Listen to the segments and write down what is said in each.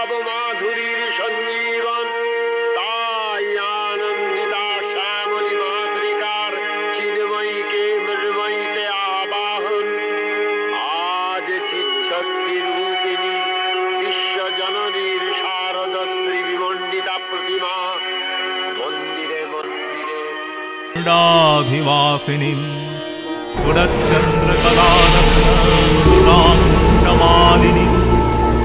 ভাব মাধুরীর সঞ্জীবন, তাই আনন্দিতা শ্যামলী মাতৃকার চিন্ময়ীকে মৃন্ময়ীতে আবাহন। আজ চিৎশক্তি রূপিণী বিশ্বজননীর শারদশ্রী বিমণ্ডিতা প্রতিমা মন্দিরে মন্দিরে िवासिनीं स्फुरच्चन्द्रकलानमालिनीं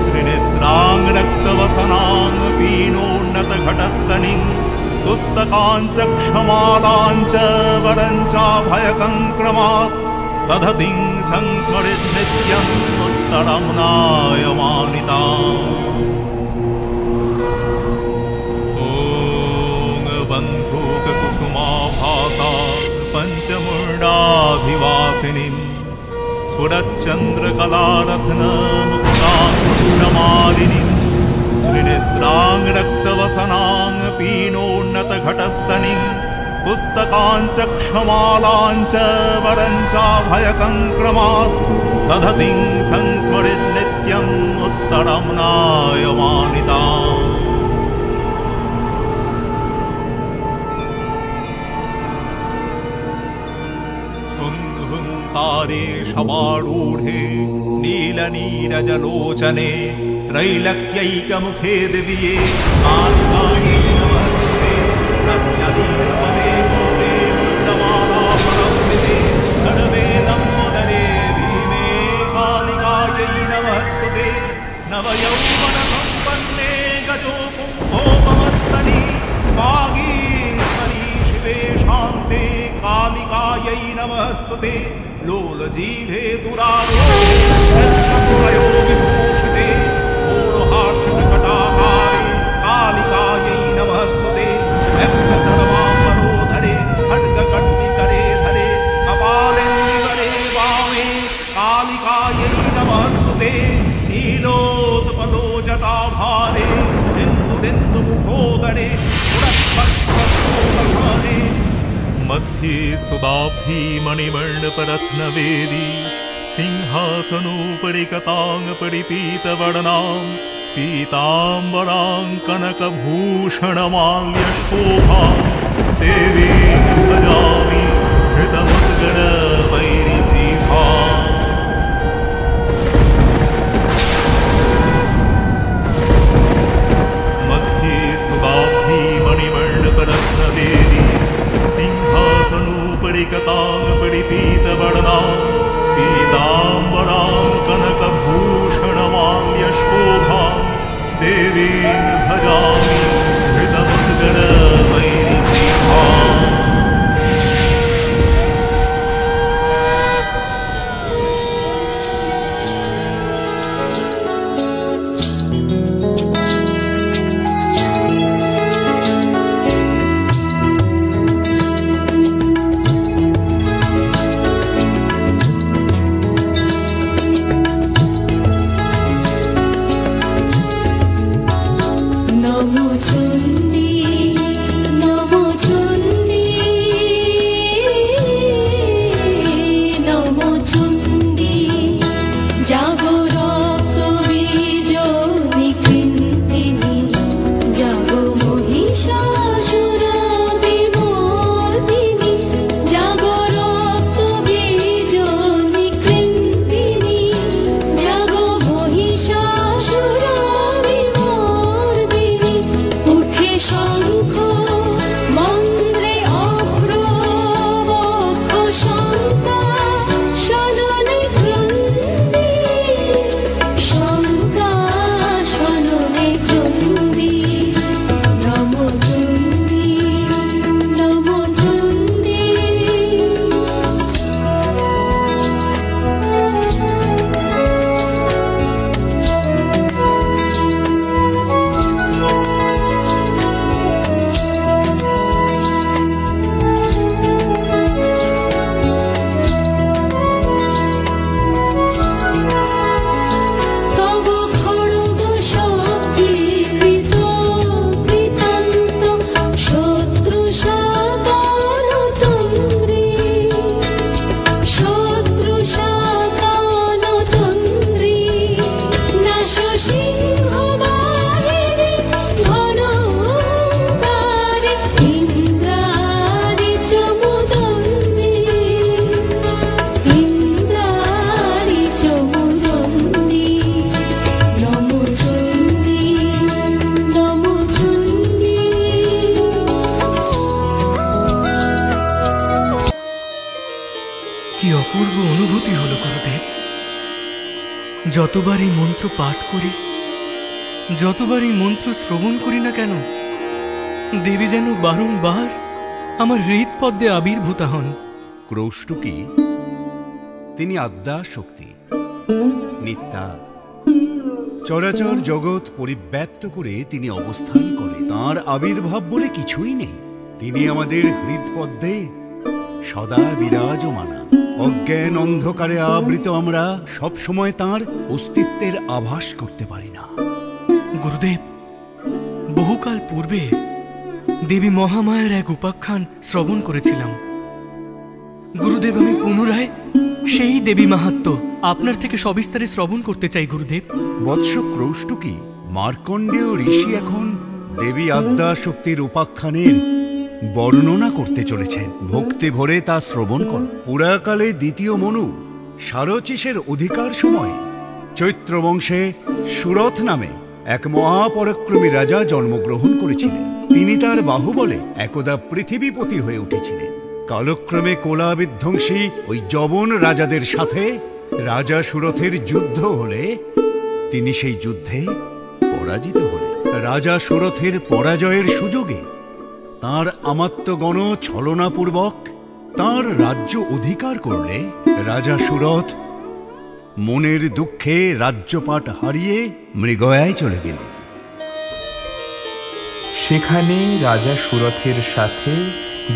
त्रिनेत्रां रक्तवसनां पीनोन्नतघटस्तनीं पुस्तकाञ्च क्षमालाञ्च वरञ्चाभयकङ्क्रमात् तदतिं संस्मरेन्नित्यम् उत्तरं नायमानिताम्। बन्धूककुसुमाभासा पञ्चमुण्डाभिवासिनीं स्फुरच्चन्द्रकलारत्नमुकुटाङ्कुण्डमालिनीं त्रिनेत्रां रक्तवसनां पीनोन्नतघटस्तनीं पुस्तकाञ्च क्षमालाञ्च वरञ्चाभयकङ्क्रमात् तदतिं संस्मरेन्नित्यम् उत्तरं नायमानिताम्। शवारूढे नीलनीरजलोचने त्रैलक्यैकमुखे दिव्ये कालिकायै नमस्ते रम्यलीलवने गोदे मुण्डमालाफलम्बिते करवेलम्बोदरे भीमे कालिकायै नमस्तुते। नवयौवनसम्पन्ने गजोकुम्भोपमस्तनि वागीश्वरी शिवे शान्ते कालिकायै नमस्तुते। लोलजीभे दुरारोग्यप्रयोगिभूषिते घोरहार्षकटाकारे कालिकायै नमस्तुते। व्यग्रचरमाम्बरोधरे खड्गकर्तिकरे धरे कपालेन्निवरे वामे कालिकायै नमस्तुते। नीलोत्पलोजटाभारे सिन्धुदिन्दुमुखोदरे सुरत्पक्षोदशाने मध्ये स्तुदाब्धी मणिमण्डपरत्नवेदी सिंहासनोपरिकतां परिपीतवर्णां पीताम्बरां कनकभूषणमाल्यशोभां देवीं भजामि धृतमुद्गरवैरिजीभाम्। मध्ये स्तुदाब्धी मणिमण्डपरत्नवेदी सिंहासनोपरिकतां परिपीतवर्णां पीताम्बरां कनकभूषणमाल्यशोभां देवीं भजामि धृतमुद्गरवैरिजीभाम्। যতবার এই মন্ত্র পাঠ করি, যতবার এই মন্ত্র শ্রবণ করি না কেন, দেবী যেন বারংবার আমার হৃৎপদ্মে আবির্ভূতা হন। ক্রৌষ্টুকী তিনি আদ্যা শক্তি, নিত্যা। চরাচর জগৎ পরিব্যাপ্ত করে তিনি অবস্থান করে। তাঁর আবির্ভাব বলে কিছুই নেই। তিনি আমাদের হৃৎপদ্মে সদা বিরাজমানা। অজ্ঞান অন্ধকারে আবৃত আমরা সবসময় তাঁর অস্তিত্বের আভাস করতে পারি না। গুরুদেব, বহুকাল পূর্বে দেবী মহামায়ার এক উপাখ্যান শ্রবণ করেছিলাম। গুরুদেব, আমি পুনরায় সেই দেবী মাহাত্ম্য আপনার থেকে সবিস্তারে শ্রবণ করতে চাই গুরুদেব। বৎস ক্রৌষ্টুকী, মার্কণ্ডেয় ঋষি এখন দেবী আদ্যা শক্তির উপাখ্যানের বর্ণনা করতে চলেছেন। ভক্তি ভরে তা শ্রবণ কর। পুরাকালে দ্বিতীয় মনু সারচিসের অধিকার সময়ে চৈত্র বংশে সুরথ নামে এক মহাপরাক্রমী রাজা জন্মগ্রহণ করেছিলেন। তিনি তার বাহুবলে একদা পৃথিবীপতি হয়ে উঠেছিলেন। কালক্রমে কোলা বিধ্বংসী ওই যবন রাজাদের সাথে রাজা সুরথের যুদ্ধ হলে তিনি সেই যুদ্ধে পরাজিত হলেন। রাজা সুরথের পরাজয়ের সুযোগে তাঁর আমাত্যগণ ছলনাপূর্বক তাঁর রাজ্য অধিকার করলে রাজা সুরথ মনের দুঃখে রাজ্যপাট হারিয়ে মৃগয়ায় চলে গেলেন। সেখানে রাজা সুরথের সাথে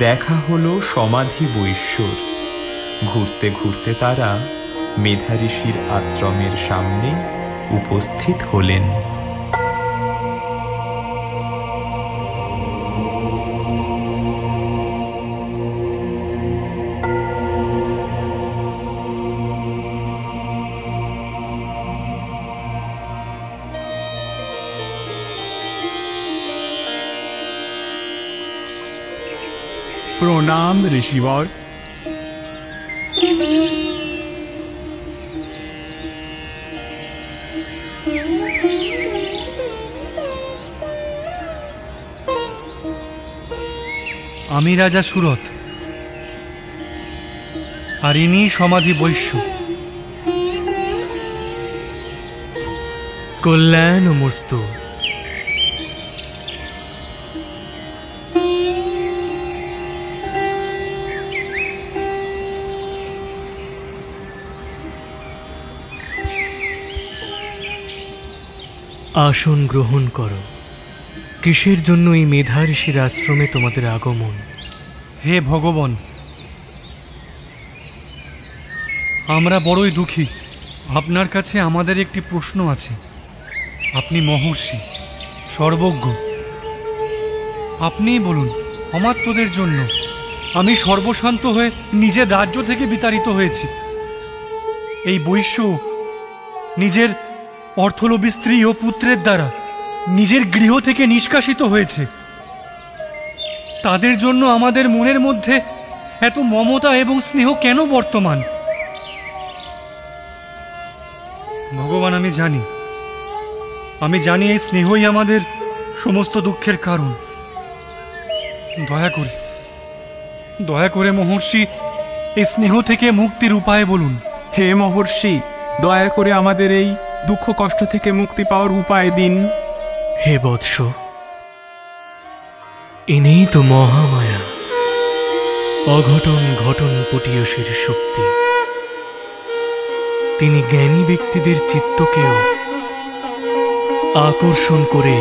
দেখা হলো সমাধি বৈশ্যর। ঘুরতে ঘুরতে তারা মেধা ঋষির আশ্রমের সামনে উপস্থিত হলেন। প্রণাম ঋষিবর। আমি রাজা সুরথ, আর ইনি সমাধি বৈশ্য। কল্যাণমস্তু। আসন গ্রহণ করো। কিসের জন্য এই মেধা ঋষির আশ্রমে তোমাদের আগমন? হে ভগবান, আমরা বড়ই দুঃখী। আপনার কাছে আমাদের একটি প্রশ্ন আছে। আপনি মহর্ষি, সর্বজ্ঞ। আপনিই বলুন, অমাত্যদের জন্য আমি সর্বশান্ত হয়ে নিজের রাজ্য থেকে বিতাড়িত হয়েছি। এই বৈশ্য নিজের অর্থলোভী স্ত্রী ও পুত্রের দ্বারা নিজের গৃহ থেকে নিষ্কাশিত হয়েছে। তাদের জন্য আমাদের মনের মধ্যে এত মমতা এবং স্নেহ কেন বর্তমান? ভগবান, আমি জানি এই স্নেহই আমাদের সমস্ত দুঃখের কারণ। দয়া করে মহর্ষি, এই স্নেহ থেকে মুক্তির উপায় বলুন। হে মহর্ষি, দয়া করে আমাদের এই দুঃখ কষ্ট থেকে মুক্তি পাওয়ার উপায় দিন। হে বৎস, ইনিই তো মহামায়া, অঘটন ঘটন পটীয়সীর শক্তি। তিনি জ্ঞানী ব্যক্তিদের চিত্তকেও আকর্ষণ করে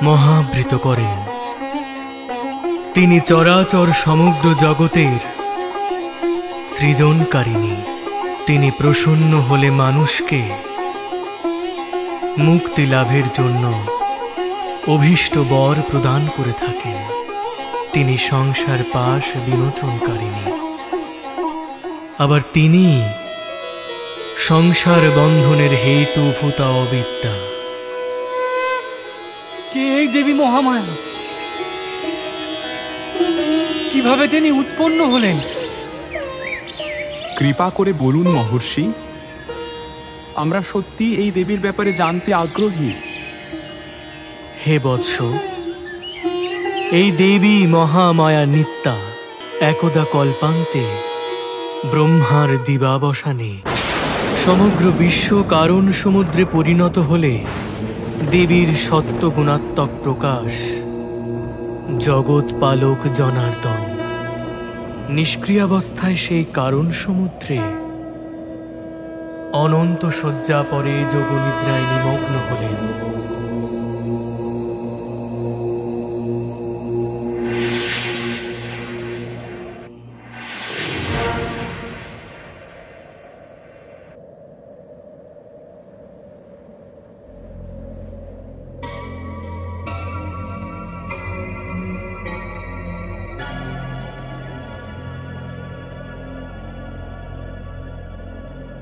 মহাবৃত করেন। তিনি চরাচর সমগ্র জগতের সৃজনকারিণী। তিনি প্রসন্ন হলে মানুষকে মুক্তি লাভের জন্য অভীষ্ট বর প্রদান করে থাকেন। তিনি সংসার পাশ বিমোচনকারিণী। আবার তিনি সংসার বন্ধনের হেতুভূতা অবিদ্যা। কে এই দেবী মহামায়া? কিভাবে তিনি উৎপন্ন হলেন? কৃপা করে বলুন মহর্ষি, আমরা সত্যি এই দেবীর ব্যাপারে জানতে আগ্রহী। হে বৎস, এই দেবী মহামায়া নিত্যা একদা কল্পান্তে ব্রহ্মার দিবাবসানে সমগ্র বিশ্ব কারণ সমুদ্রে পরিণত হলে দেবীর সত্য গুণাত্মক প্রকাশ জগৎ পালক জনার্দন নিষ্ক্রিয়াবস্থায় সেই কারণ সমুদ্রে অনন্ত শয্যা পরে যোগনিদ্রায় নিমগ্ন হলেন।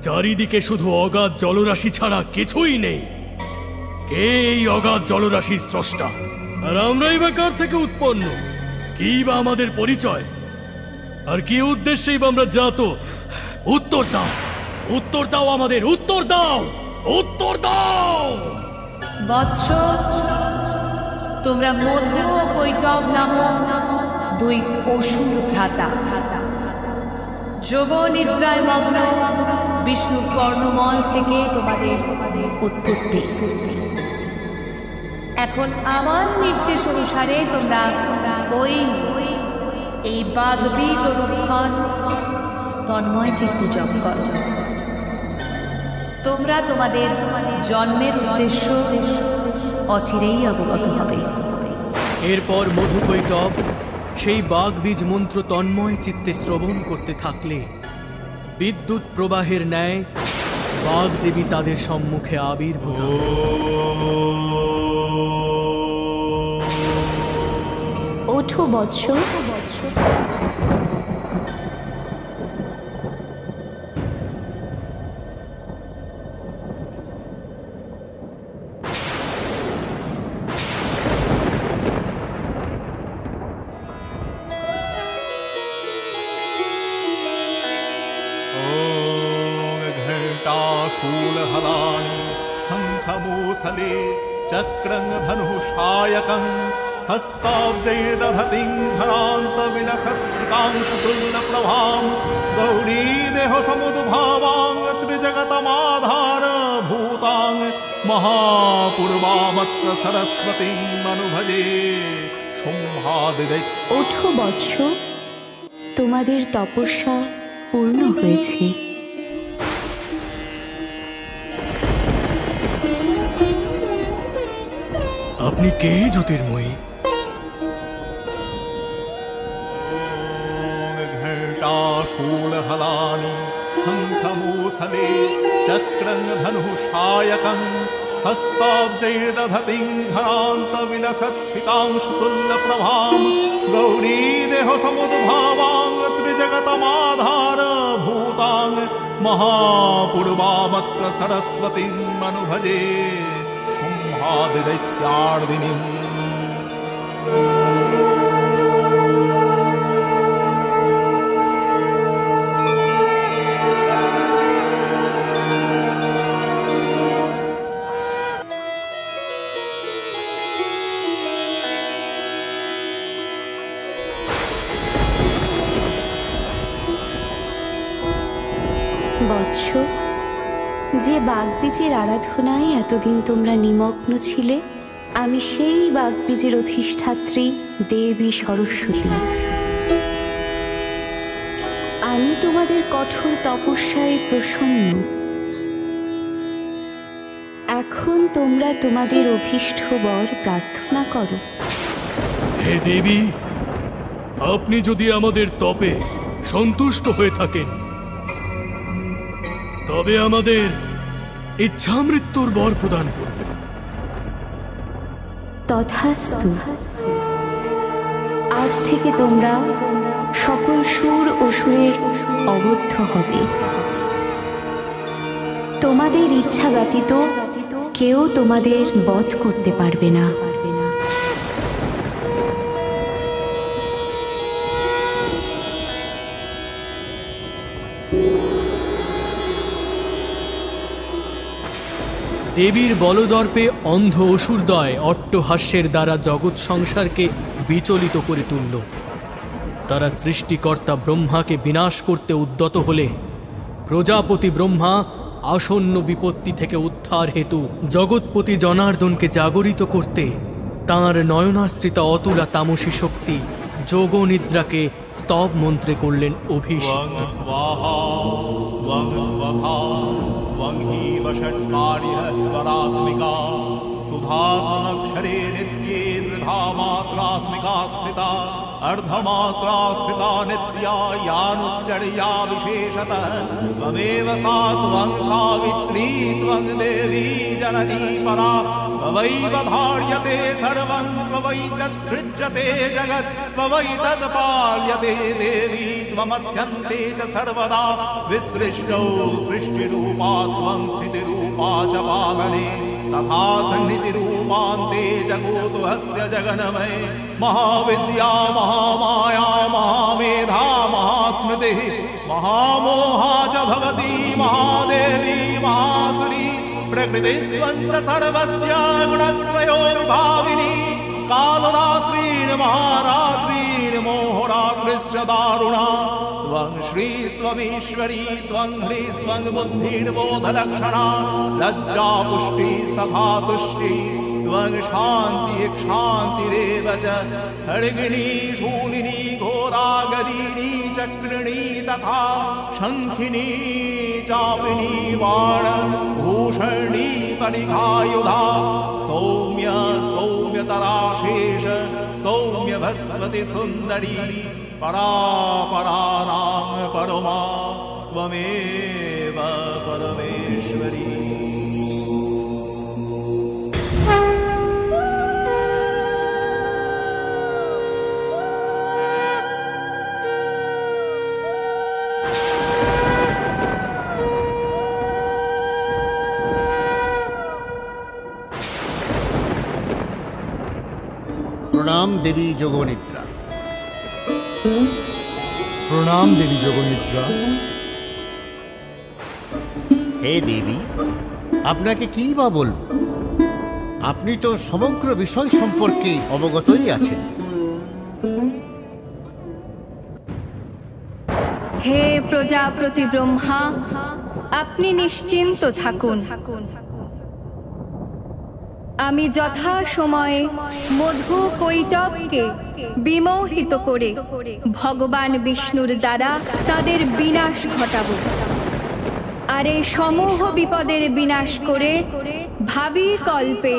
চারিদিকে শুধু অগাধ জলরাশি ছাড়া কিছুই নেই। কে এই অগাধ জলরাশির স্রষ্টা? আর আমরাই বা কার থেকে উৎপন্ন? কি বা আমাদের পরিচয়? আর কি উদ্দেশ্যেই বা আমরা জাত? উত্তর দাও, উত্তর দাও, আমাদের উত্তর দাও, উত্তর দাও। বৎস, তোমরা মধু ও কৈটব নামক দুই অসুর ভ্রাতা, যোগ নিদ্রায় মগ্ন বিষ্ণুর কর্ণমল থেকে তোমাদের উৎপত্তি। এখন আমার নির্দেশ অনুসারে তোমরা এই বাগবীজ অনুক্ষণ তন্ময় চিত্তে জপ করো। তোমরা তোমাদের জন্মের উদ্দেশ্য অচিরেই অবগত হবে। এরপর মধুকৈটব সেই বাগবীজ মন্ত্র তন্ময় চিত্তে শ্রবণ করতে থাকলে বিদ্যুৎ প্রবাহের ন্যায় বাগদেবী তাদের সম্মুখে আবির্ভূত। ওঠো বৎস, शूलहलानि शङ्खमूसले चक्रं धनुषायकं हस्ताब्जये दधतिं धरान्तविलसच्छितांशुतुल्यप्रभां गौरीदेहसमुद्भावां त्रिजगतमाधारभूतां महापूर्वामत्र सरस्वतीं मनुभजे शुम्भादिदैत्य। ওঠো বৎস, তোমাদের তপস্যা পূর্ণ হয়েছে। আপনি কে জ্যোতির্ময়ী? घटाशूलहलानि शङ्खमूसले चक्रं धनुषायकं हस्ताब्जये दधतिं धरान्तविलसच्छितांशुतुल्यप्रभां गौरीदेहसमुद्भावां त्रिजगतमाधारभूतां महापूर्वामत्र सरस्वतीं मनुभजे शुम्भादिदैत्यार्दिनीम्। বৎস, যে বাগবীজের আরাধনায় এতদিন তোমরা নিমগ্ন ছিলে, আমি সেই বাগবীজের অধিষ্ঠাত্রী দেবী সরস্বতী। আমি তোমাদের কঠোর তপস্যায় প্রসন্ন। এখন তোমরা তোমাদের অভীষ্ট বর প্রার্থনা করো। হে দেবী, আপনি যদি আমাদের তপে সন্তুষ্ট হয়ে থাকেন তবে আমাদের ইচ্ছা মৃত্যুর বর প্রদান করুন। তথাস্তু। আজ থেকে তোমরা সকল সুর অসুরের অবদ্ধ হবে। তোমাদের ইচ্ছা ব্যতীত কেউ তোমাদের বধ করতে পারবে না। দেবীর বলদর্পে অন্ধ অসুরদ্বয় অট্টহাস্যের দ্বারা জগৎ সংসারকে বিচলিত করে তুলল। তারা সৃষ্টিকর্তা ব্রহ্মাকে বিনাশ করতে উদ্যত হলে প্রজাপতি ব্রহ্মা আসন্ন বিপত্তি থেকে উদ্ধার হেতু জগৎপতি জনার্দনকে জাগরিত করতে তাঁর নয়নাশ্রিতা অতুলা তামসী শক্তি যোগনিদ্রাকে স্তব মন্ত্রে করলেন অভিষেক। सुधात्मनक्षरे नित्ये त्रिधा मात्रात्मिका स्थिता अर्धमात्रा स्थिता नित्या यानुच्चर्या विशेषतः त्वमेव सा त्वं सावित्री त्वं देवी जननी परा त्ववैव धार्यते सर्वं त्ववैतत्सृज्यते जगत् त्ववैतत्पाल्यते देवी त्वमत्यन्ते च सर्वदा विसृष्टौ सृष्टिरूपा त्वं स्थितिरूपा च पालने तथा सन्निधिरूपान्ते जगोतुहस्य जगन्मये महाविद्या महामाया महामेधा महास्मृतिः महामोहा च भवती महादेवी महासुरी प्रकृतिस्त्वं च सर्वस्य गुणत्रयो विभाविनी कालरात्रिर्महारात्रिर्मोहरात्रिश्च दारुणा त्वं श्रीस्त्वमीश्वरी त्वं ह्रीस्त्वं बुद्धिर्बोधलक्षणा लज्जा पुष्टिस्तथा तुष्टि त्वं शान्ति क्षान्तिरेव च खड्गिनी शूलिनी घोरा गदिनी चक्रिणी तथा शङ्खिनी चापिनी बाण भूषणी परिघायुधा सौम्य सौम्यतरा शेष सौम्य भस्वती सुन्दरी परा परानां परमा त्वमेव परमेश्वरी। प्रणाम देवी যোগনিদ্রা। প্রণাম দেবী যোগনিদ্রা। হে দেবী, আপনাকে কি বা বলবো, আপনি তো সমগ্র বিষয় সম্পর্কে অবগতই আছেন। হে প্রজাপতি ব্রহ্মা, আপনি নিশ্চিন্ত থাকুন। আমি যথা সময়ে মধু কৈটবকে বিমোহিত করে ভগবান বিষ্ণুর দ্বারা তাদের বিনাশ ঘটাবো। আর এই সমূহ বিপদের বিনাশ করে ভাবি কল্পে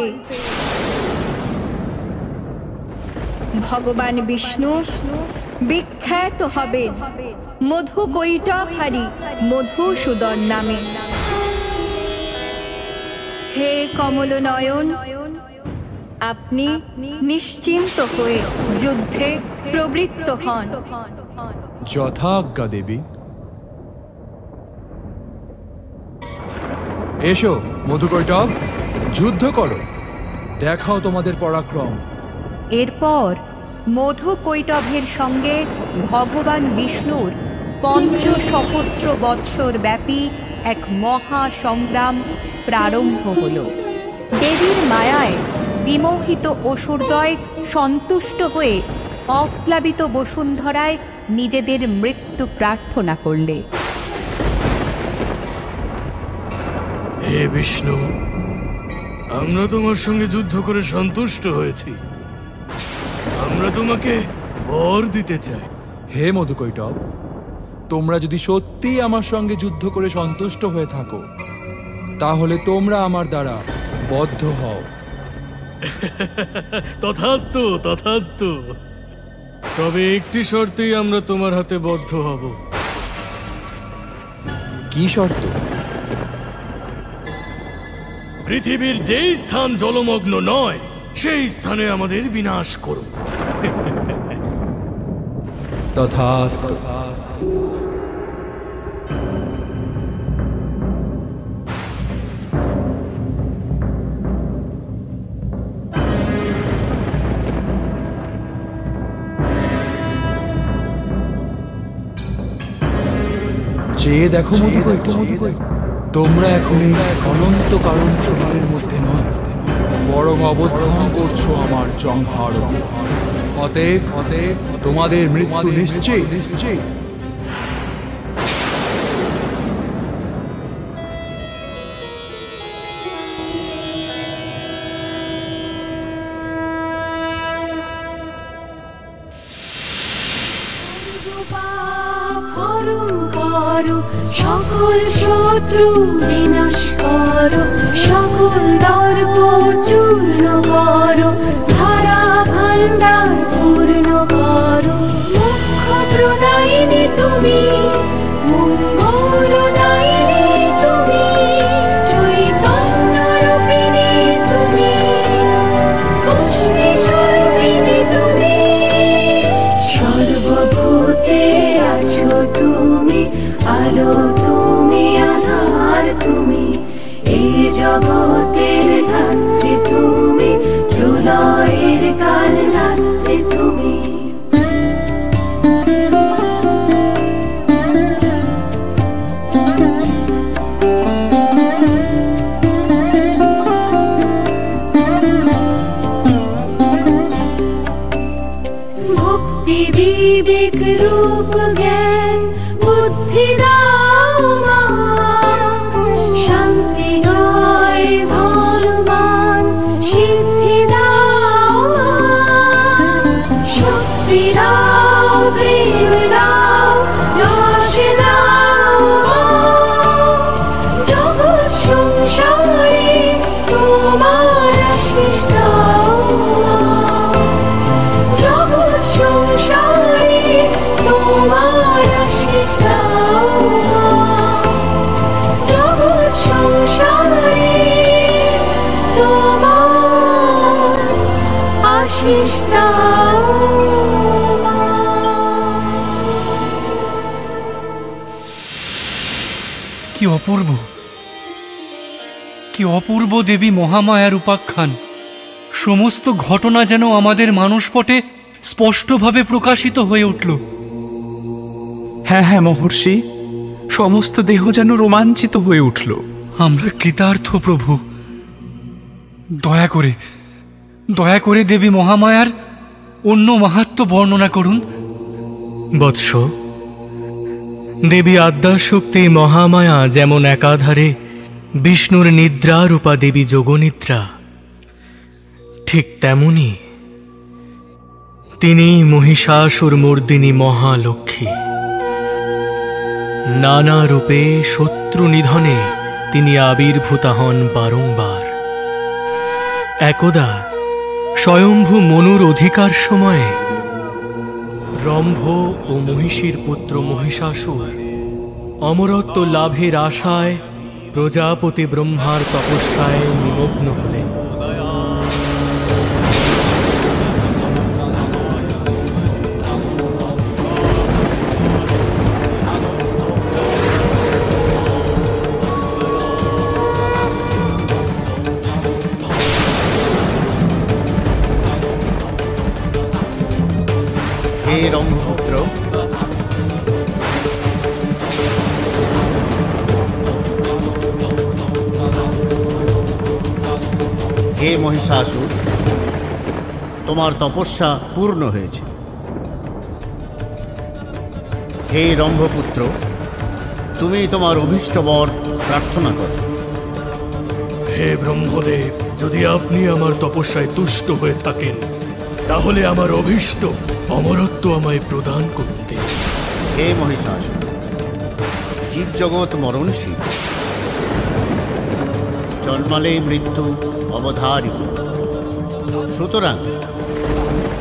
ভগবান বিষ্ণু বিখ্যাত হবে মধু কৈটবহারী মধুসূদন নামে। হে কমল নয়ন, আপনি নিশ্চিন্ত হয়ে যুদ্ধে প্রবৃত্ত হন। যথাজ্ঞা দেবী। এসো মধুকৈটব, যুদ্ধ করো, দেখাও তোমাদের পরাক্রম। এরপর মধুকৈটবের সঙ্গে ভগবান বিষ্ণুর ৫০০ বৎসর ব্যাপী এক মহা সংগ্রাম প্রারম্ভ হল। দেবীর মায়ায় বিমোহিত অসুরদ্বয় সন্তুষ্ট হয়ে অপ্লাবিত বসুন্ধরায় নিজেদের মৃত্যু প্রার্থনা করলে। হে বিষ্ণু, আমরা তোমার সঙ্গে যুদ্ধ করে সন্তুষ্ট হয়েছি, আমরা তোমাকে বর দিতে চাই। হে মধুকৈটব, তোমরা যদি সত্যিই আমার সঙ্গে যুদ্ধ করে সন্তুষ্ট হয়ে থাকো, তাহলে তোমরা আমার দ্বারা বদ্ধ হও। তথাস্তু তথাস্তু, তবে একটি শর্তেই আমরা তোমার হাতে বদ্ধ হব। কি শর্ত? পৃথিবীর যেই স্থান জলমগ্ন নয় সেই স্থানে আমাদের বিনাশ করো। তথাস্তু। চেয়ে দেখো মধুকৈটব, তোমরা এখন এই অনন্ত কারণ ছোটের মধ্যে নয়, বরং অবস্থান করছো আমার জঙ্ঘার। অতএব তোমাদের মৃত্যু নিশ্চিত। করো, সকল শত্রু বিনাশ করো, সকল দর্প চূর্ণ করো, ধারা ভাণ্ডার পূর্ণ করো। মুখ্য প্রদায়িনী তুমি, মঙ্গলদায়িনী তুমি, চৈতন্য রূপিণী তুমি, পুষ্টি স্বরূপিণী তুমি, সর্বভূতে আছো তুমি, আলো তুমি, আধার তুমি, এই জগতের ধাত্রী তুমি, প্রলয়ের কাল রাত্রি তুমি। ভক্তি বিবেক রূপ জ্ঞান বুদ্ধি দাও মা, শান্তি জয় ধন মান সিদ্ধি দাও মা, শক্তি দাও প্রেম দাও যশ দাও মা, জগৎ সংসারে তোমার আশিস দাও মা, জগৎ সংসারে তোমার আশিস দাও মা, জগৎ সংসারে তোমার আশিস দাও মা। কি অপূর্ব, কি অপূর্ব দেবী মহামায়ার উপাখ্যান! সমস্ত ঘটনা যেন আমাদের মানসপটে স্পষ্টভাবে প্রকাশিত হয়ে উঠল। হ্যাঁ হ্যাঁ মহর্ষি, সমস্ত দেহ যেন রোমাঞ্চিত হয়ে উঠল। আমরা কৃতার্থ প্রভু। দয়া করে, দয়া করে দেবী মহামায়ার অন্য মাহাত্ম্য বর্ণনা করুন। বৎস, দেবী আদ্যাশক্তি মহামায়া যেমন একাধারে বিষ্ণুর নিদ্রা রূপা দেবী যোগনিদ্রা, ঠিক তেমনি তিনি মহিষাসুর মর্দিনী মহালক্ষ্মী। নানা রূপে শত্রু নিধনে তিনি আবির্ভূতা হন বারংবার। একদা স্বয়ম্ভু মনুর অধিকার সময়ে রম্ভ ও মহিষীর পুত্র মহিষাসুর অমরত্ব লাভের আশায় প্রজাপতি ব্রহ্মার তপস্যায় নিমগ্ন হলেন। হে রম্ভপুত্র, হে মহিষাসুর, তোমার তপস্যা পূর্ণ হয়েছে। হে রম্ভপুত্র, তুমি তোমার অভীষ্ট বর প্রার্থনা করো। হে ব্রহ্মদেব, যদি আপনি আমার তপস্যায় তুষ্ট হয়ে থাকেন, তাহলে আমার অভীষ্ট অমরত্ব আমায় প্রদান করতে। হে মহিষাসুর, জীবজগৎ মরণশীল, জন্মালে মৃত্যু অবধারিত। সুতরাং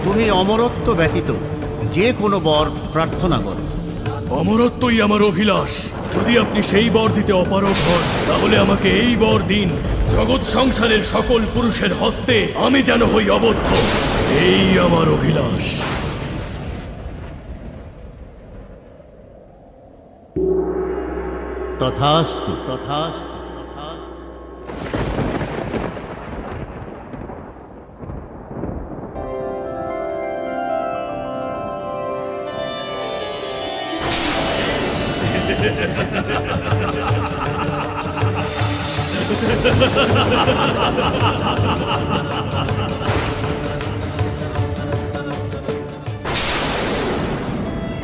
তুমি অমরত্ব ব্যতীত যে কোনো বর প্রার্থনা করো। অমরত্বই আমার অভিলাষ। যদি আপনি সেই বর দিতে অপারগ হন, তাহলে আমাকে এই বর দিন, জগৎ সংসারের সকল পুরুষের হস্তে আমি যেন হই অবদ্ধ। এই আমার অভিলাষ। তথাস্তু, তথাস্তু, তথাস্তু।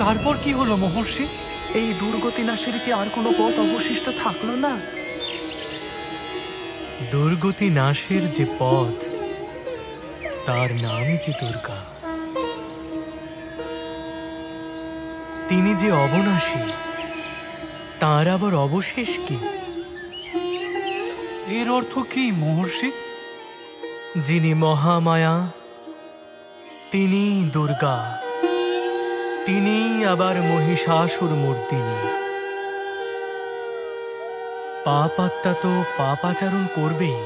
তারপর কি হলো মহর্ষি? এই দুর্গতি নাশের কি আর কোনো পথ অবশিষ্ট থাকলো না? দুর্গতি নাশের যে পথ, তার নামই যে দুর্গা। তিনি যে অবনাশী, তার আবার অবশেষ কি? এর অর্থ কি মহর্ষি? যিনি মহামায়া, তিনি দুর্গা, তিনি আবার মহিষাসুর মূর্তিনি। পাপাত্মা তো পাপাচরণ করবেই।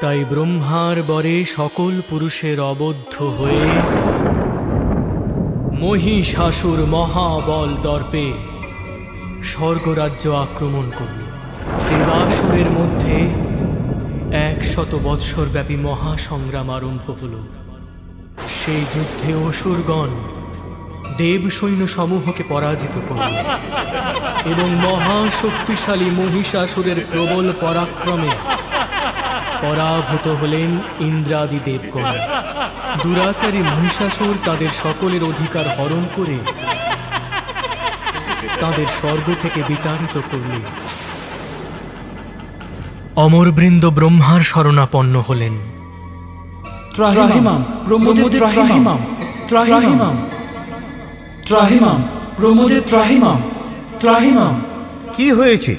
তাই ব্রহ্মার বরে সকল পুরুষের অবদ্ধ হয়ে মহিষাসুর মহাবল দর্পে স্বর্গরাজ্য আক্রমণ করল। দেবাসুরের মধ্যে 100 বৎসর ব্যাপী মহাসংগ্রাম আরম্ভ হল। সেই যুদ্ধে অসুরগণ দেব সৈন্য সমূহকে পরাজিত করল এবং মহাশক্তিশালী মহিষাসুরের প্রবল পরাক্রমে পরাভূত হলেন ইন্দ্রাদি দেবগণ। দুরাচারী মহিষাসুর তাদের সকলের অধিকার হরণ করে তাদের স্বর্গ থেকে বিতাড়িত করলেন। অমরবৃন্দ ব্রহ্মার শরণাপন্ন হলেন। ত্রাহিমাম ব্রহ্মদেব ত্রাহিমাম, ত্রাহিমাম ত্রাহিমাম ব্রহ্মদেব ত্রাহিমাম, ত্রাহিমাম। কি হয়েছে,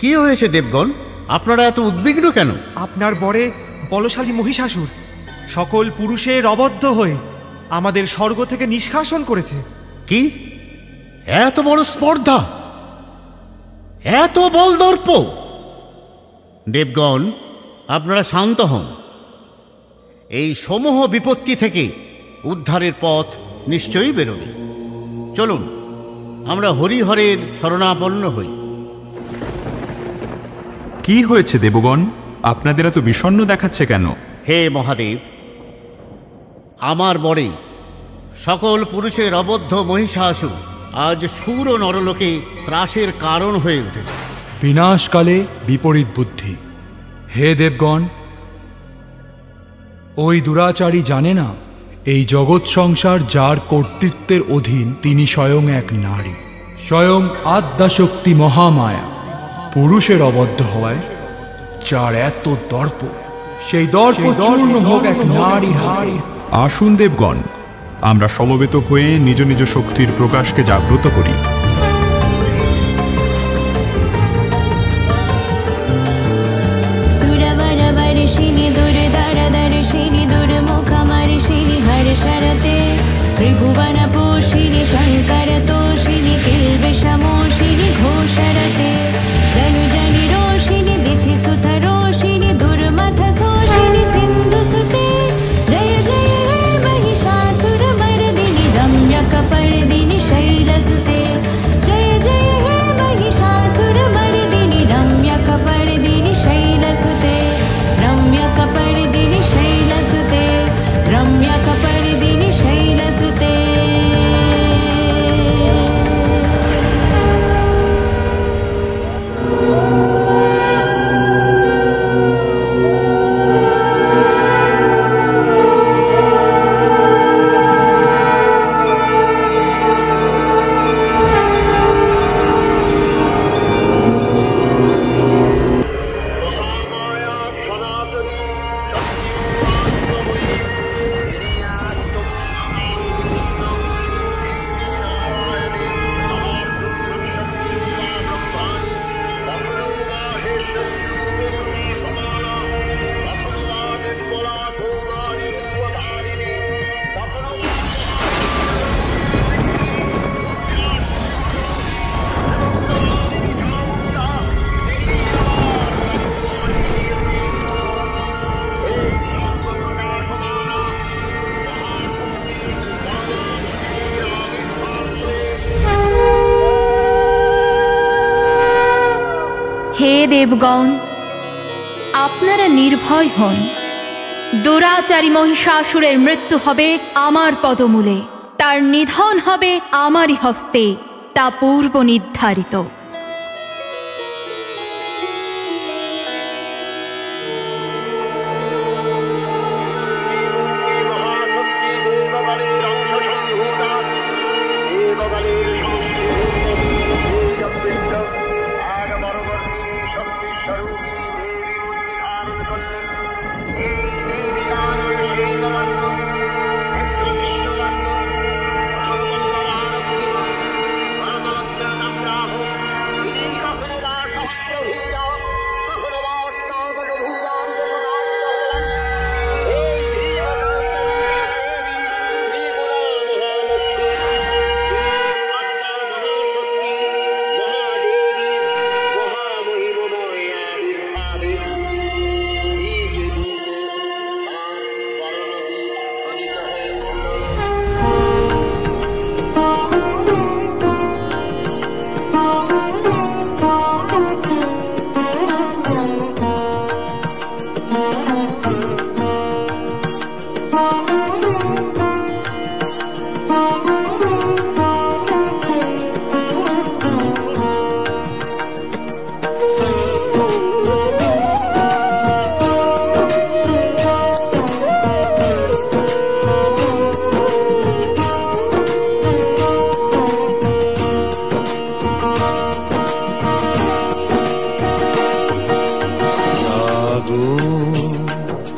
কি হয়েছে দেবগণ? আপনারা এত উদ্বিগ্ন কেন? আপনার বরে বলশালী মহিষাসুর সকল পুরুষের অবদ্ধ হয়ে আমাদের স্বর্গ থেকে নিষ্কাশন করেছে। কি এত বড় স্পর্ধা, এত বল দর্প! দেবগণ, আপনারা শান্ত হন। এই সমূহ বিপত্তি থেকে উদ্ধারের পথ নিশ্চয়ই বেরোবে। চলুন আমরা হরিহরের শরণাপন্ন হই। কি হয়েছে দেবগণ? আপনাদের এত বিষণ্ণ দেখাচ্ছে কেন? হে মহাদেব, আমার বরে সকল পুরুষের অবদ্ধ মহিষাসুর আজ সুর ও নরলোকে ত্রাসের কারণ হয়ে উঠেছে। বিনাশকালে বিপরীত বুদ্ধি। হে দেবগণ, ওই দুরাচারী জানে না এই জগৎ সংসার যার কর্তৃত্বের অধীন তিনি স্বয়ং এক নারী, স্বয়ং আদ্যাশক্তি মহামায়া। পুরুষের অবদ্ধ হওয়ায় যার এত দর্প, সেই দর্প চূর্ণ হোক এক নারীর হাড়ি। আসুন দেবগণ, আমরা সমবেত হয়ে নিজ নিজ শক্তির প্রকাশকে জাগ্রত করি। ত্রিভুবন পোষিণী শঙ্কর তোষিণী কিলবেশমোষিণী ঘোষরতে ধনুজনি রোষিণী দিথি সুত রোষিণী দুর্মথ শোষিণী সিন্ধু সুতে জয় জয় হে महिषासुर मर्दिनी रम्यक पर्दिनी शैलसुते जय जय हे महिषासुर मर्दिनी रम्यक पर्दिनी शैलसुते रम्यक पर्दिनी शैलसुते रम्यक पर्दिनी शैलसुते। হে দেবগণ, আপনারা নির্ভয় হন। দুরাচারী মহিষাসুরের মৃত্যু হবে আমার পদমূলে, তার নিধন হবে আমারই হস্তে, তা পূর্ব নির্ধারিত।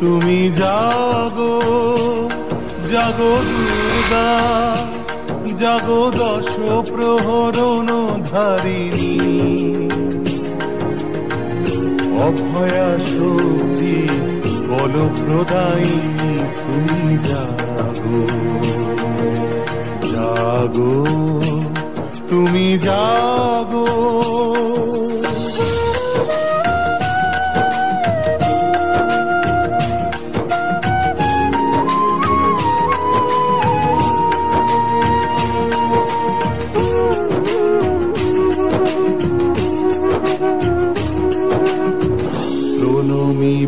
তুমি জাগো জাগো দুর্গা জাগো দশ প্রহরণ ধারিণী অভয়া শক্তি বল প্রদায়িনী তুমি জাগো জাগো তুমি জাগো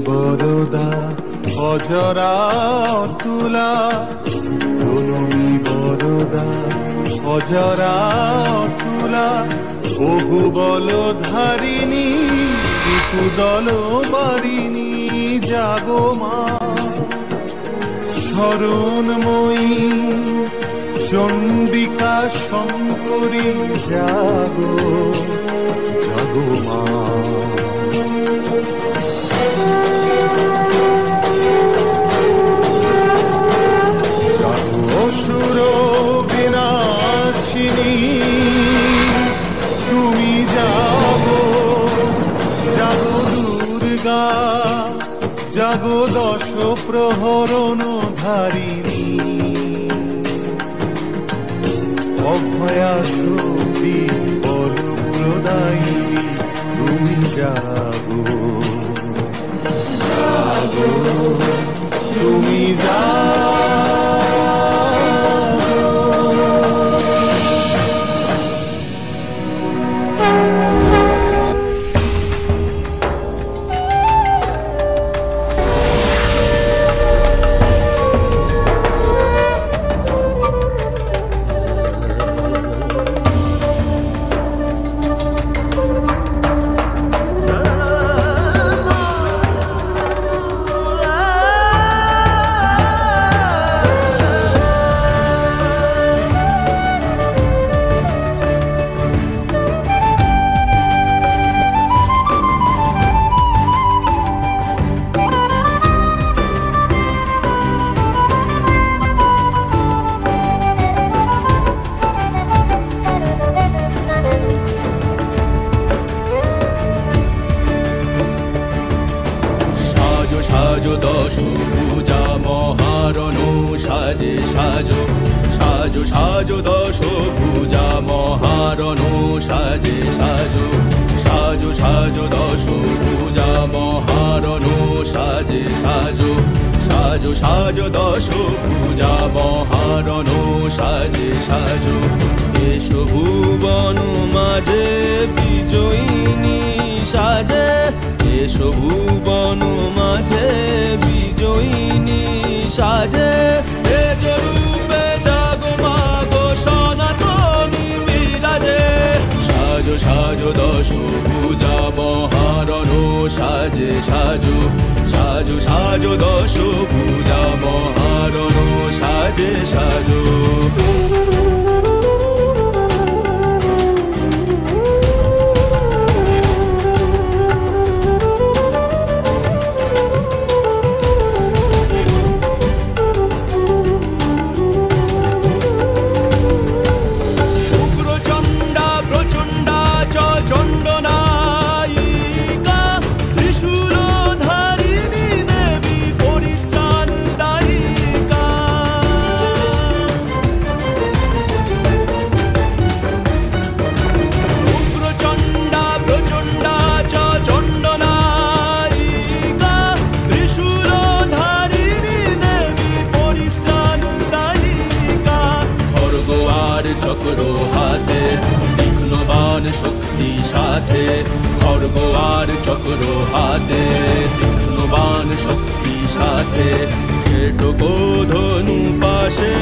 বরদা অজরা অতুলা প্রণমী বরদা অজরা অতুলা বহু বল ধারিণী কুদল বারিণী জাগো মা শরণময়ী চণ্ডিকা শঙ্করী জাগো জাগো মা অসুর বিনাশিনী তুমি জাগো জাগো দুর্গা জাগো দশ প্রহরণ ধারিণী অভয়া শক্তি বল প্রদায়িনী তুমি জাগো জাগো তুমি জাগো সাজো দশ পূজা মহারণু সাজে সাজো সাজো সাজো দশ পূজা মহারণু সাজে সাজো সাজো সাজো দশ পূজা মহারণু সাজে সাজো সাজো সাজো দশ পূজা মহারণু সাজে সাজো এসো ভুবন মাঝে বিজয়িনী সাজে এসো ভুবন মাঝে বিজয়িনী সাজে এ রূপে জাগো মাগো সনাতনী বিরাজে সাজো সাজো দশ পূজা মহারণু সাজে সাজো সাজো সাজো দশ পূজা মহারণু সাজে সাজো চক্র হাতে তীক্ষ্ণবান শক্তি সাথে খড়গ আর চক্র হাতে তীক্ষ্ণবান শক্তি সাথে কেটকো ধনু পাশে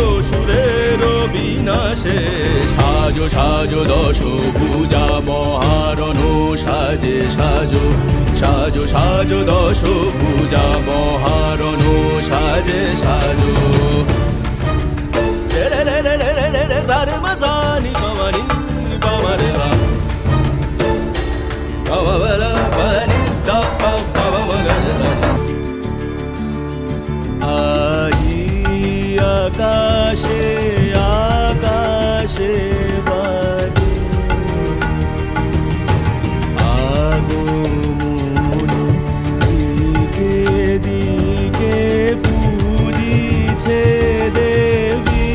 অসুরের বিনাশে সাজো সাজো দশ ভুজা মহারণ সাজে সাজো সাজো সাজো দশ ভুজা মহারণ সাজে সাজো রে রে রে রে রে রে রে সারে মজানি বাবানি বাবারে বা বাবালা বানি দা বাবা মগা আজি আকাশে আকাশে বাজে আগমন দিকে দিকে পূজিছে দেবী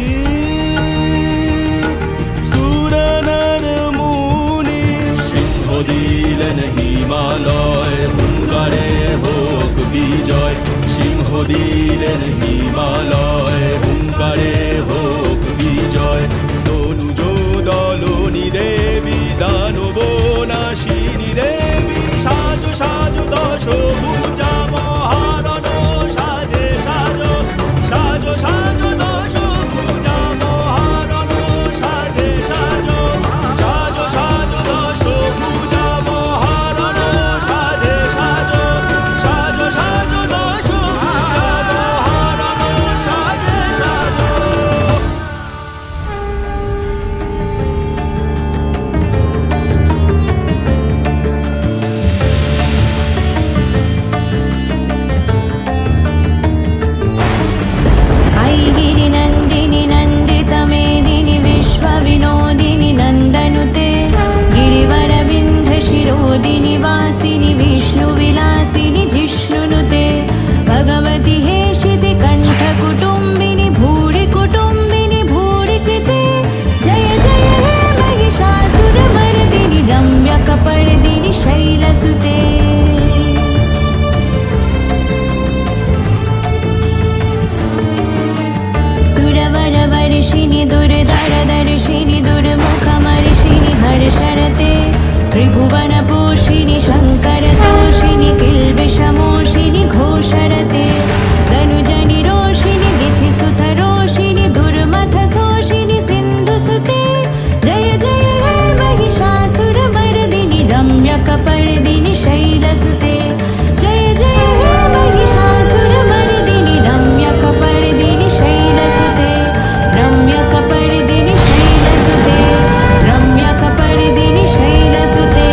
সুরনর মুনি সিংহ দিলেন হিমালয় হুঙ্কারে হোক বিজয় সিংহ দিলেন হিমালয় হুঙ্কারে হোক বিজয় তনুজ দলনি দেবী দানব নাশিনী দেবী সাজো সাজো দশ ভুজা মহারণ সাজে সাজো সাজো সাজো দশ ভুজা মহারণ সাজে সাজো সাজো সাজো দশ ভুজা মহারণ সাজে সাজো সাজো সাজো দশ ভুজা মহারণ সাজে সাজো ऐगिरि नन्दिनि नन्दितमेदिनि विश्वविनोदिनि नन्दनुते गिरिवरविन्ध्यशिरोदिनि वासिनि विष्णुविलासिनि जिष्णुनुते भगवति हेशिति कण्ठकुटुम्बिनि भूरि कुटुम्बिनि भूरि कृते जय जय हे महिषासुरमर्दिनि रम्यकपर्दिनि शैलसुते सुरवरवर्षिणि दुर्धरदर्शिनि दुर्मुखमर्षिणि हर्षरते त्रिभुवनपोषिणि शङ्करतोषिणि किल्बिषमोषिणि घोषरते तनुजनि रोषिणि दिथिसुतरोषिणि दुर्मथशोषिणि सिन्धुसुते जय जय हे महिषासुरमर्दिनि रम्यकपर्दिनि शैलसुते जय जय हे महिषासुरमर्दिनि रम्यकपर्दिनि शैलसुते रम्यकपर्दिनि शैलसुते रम्यकपर्दिनि शैलसुते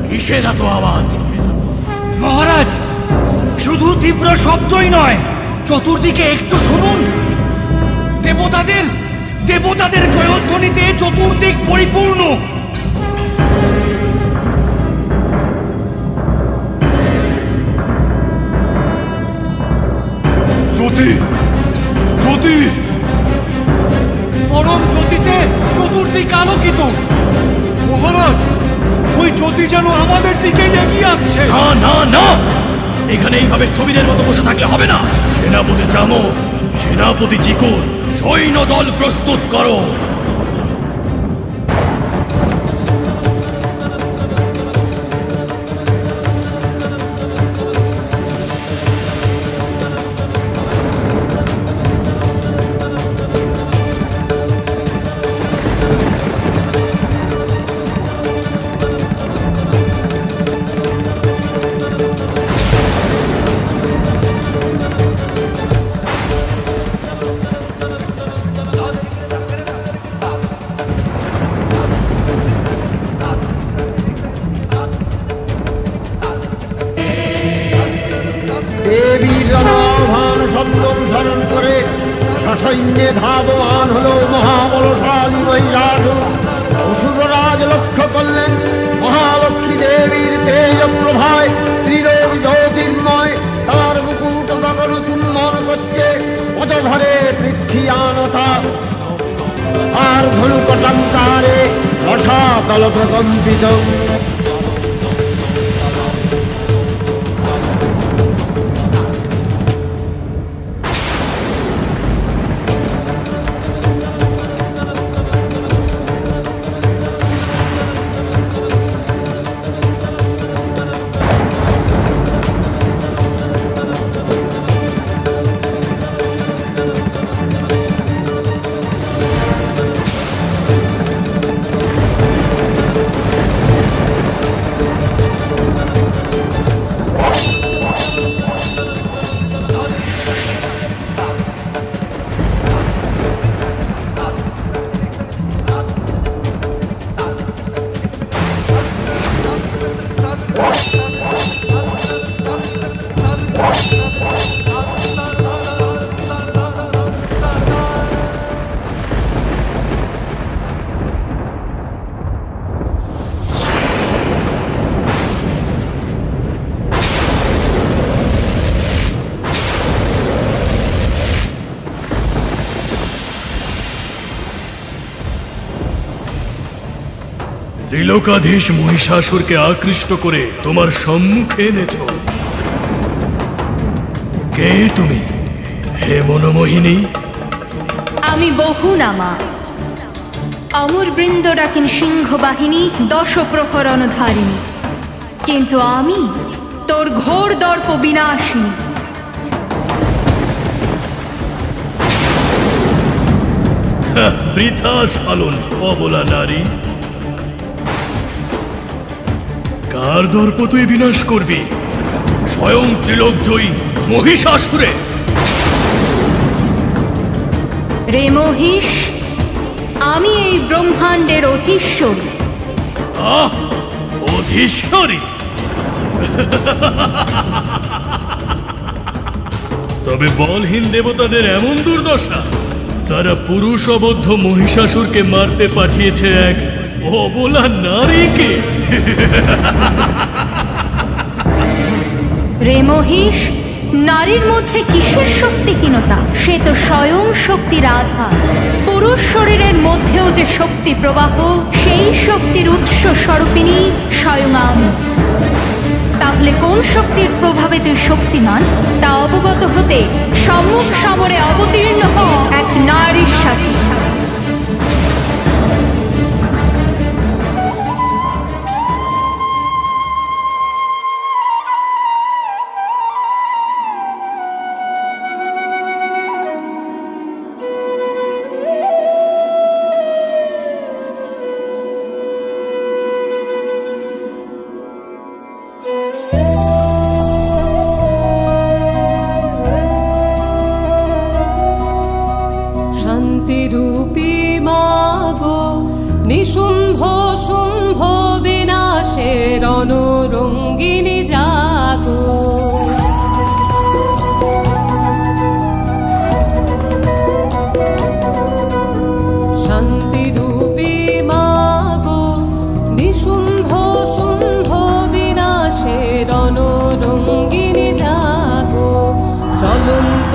কিসের এত আওয়াজ? মহারাজ, শুধু তীব্র শব্দই নয়, চতুর্দিকে একটু শুনুন। দেবতাদের জয়ধ্বনিতে চতুর্দিক পরিপূর্ণ। জ্যোতি জ্যোতি পরম জ্যোতিতে চতুর্দিক আলোকিত। মহারাজ, ওই জ্যোতি যেন আমাদের দিকে এগিয়ে আসছে। না না না, এখানে এইভাবে স্থবিরের মতো বসে থাকলে হবে না। সেনাপতি চামক, সেনাপতি চিকুর, সৈন্য দল প্রস্তুত করো। অনুসরণ করে সসৈন্যে ধাবমান হলো মহাবলশালী মহিষাসুর। অসুররাজ লক্ষ্য করলেন মহালক্ষ্মী দেবীর তেজ প্রভায় ত্রিলোক জ্যোতির্ময় তার মুকুট গগন চুম্বন করছে, পদভরে পৃথিবীয়ানতা আর ধনুকটঙ্কারে রসাতল প্রকম্পিত। ত্রিলোকাধীশ মহিষাসুরকে আকৃষ্ট করে তোমার সম্মুখে এনেছ। কে তুমি হে মনোমোহিনী? আমি বহু নামা, অমর বৃন্দ ডাকেন সিংহ বাহিনী, দশ প্রহরণ ধারিণী, কিন্তু আমি তোর ঘোর দর্প বিনাশিনী। বৃথা স্ফালন অবলা নারী, কার দর্প তুই বিনাশ করবি? স্বয়ং ত্রিলোক জয়ী মহিষাসুরে। রে মহিষ, আমি এই ব্রহ্মাণ্ডের অধীশ্বরী। অধীশ্বরী? তবে বলহীন দেবতাদের এমন দুর্দশা, তারা পুরুষ অবদ্ধ মহিষাসুরকে মারতে পাঠিয়েছে এক অবলা নারীকে। রে মহিষ, নারীর মধ্যে কিসের শক্তিহীনতা? সে তো স্বয়ং শক্তির আধার। পুরুষ শরীরের মধ্যেও যে শক্তি প্রবাহ, সেই শক্তির উৎস স্বরূপিণী স্বয়ং আমি। তাহলে কোন শক্তির প্রভাবে তুই শক্তিমান তা অবগত হতে সম্মুখ সমরে অবতীর্ণ হ এক নারীর সাথে। শান্তিরূপী মাগো, নিশুম্ভ শুম্ভ বিনাশের অনুরঙ্গিনী জাগো। শান্তিরূপী মাগো, নিশুম্ভ শুম্ভ বিনাশের অনুরঙ্গিনী জাগো। চলন্ত